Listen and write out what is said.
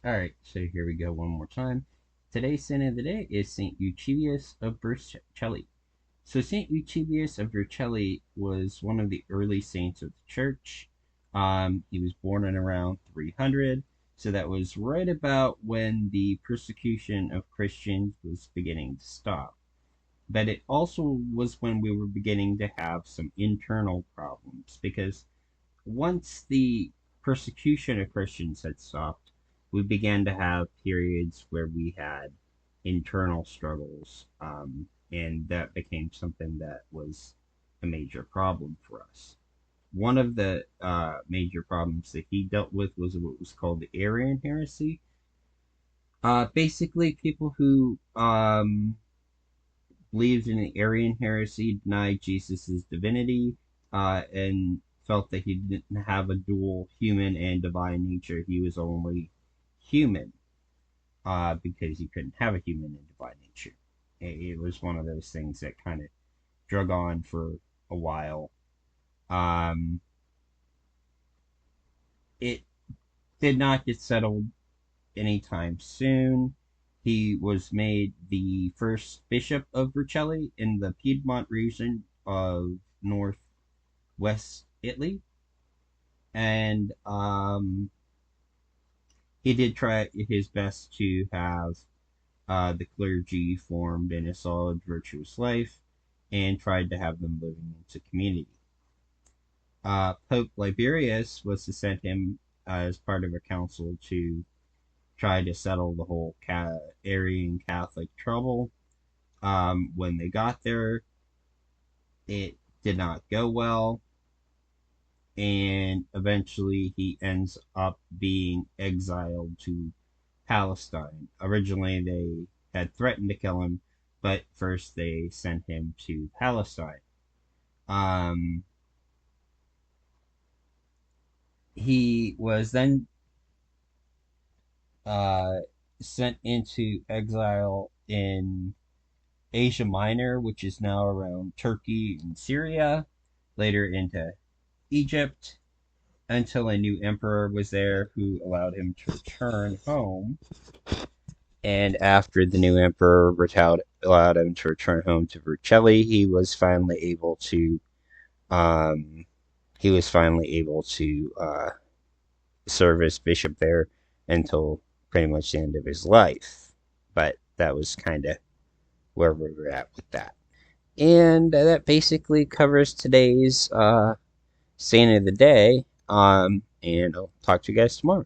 Alright, so here we go one more time. Today's saint of the day is Saint Eusebius of Vercelli. So Saint Eusebius of Vercelli was one of the early saints of the church. He was born in around 300, so that was right about when the persecution of Christians was beginning to stop. But it also was when we were beginning to have some internal problems, because once the persecution of Christians had stopped, we began to have periods where we had internal struggles, and that became something that was a major problem for us. One of the major problems that he dealt with was what was called the Arian heresy. Basically, people who believed in the Arian heresy denied Jesus' divinity, and felt that he didn't have a dual human and divine nature. He was only human, because he couldn't have a human and divine nature. It was one of those things that kind of drug on for a while. Um, it did not get settled anytime soon. He was made the first bishop of Vercelli in the Piedmont region of northwest Italy, and he did try his best to have the clergy formed in a solid, virtuous life, and tried to have them living into community. Pope Liberius was to send him as part of a council to try to settle the whole Arian Catholic trouble. When they got there, it did not go well, and eventually he ends up being exiled to Palestine. Originally, they had threatened to kill him, but first they sent him to Palestine. Um, he was then uh, sent into exile in Asia Minor, which is now around Turkey and Syria, later into Egypt, until a new emperor was there who allowed him to return home. And after the new emperor allowed him to return home to Vercelli, um, he was finally able to serve as bishop there until pretty much the end of his life. But that was kind of where we were at with that. And that basically covers today's saint of the day. And I'll talk to you guys tomorrow.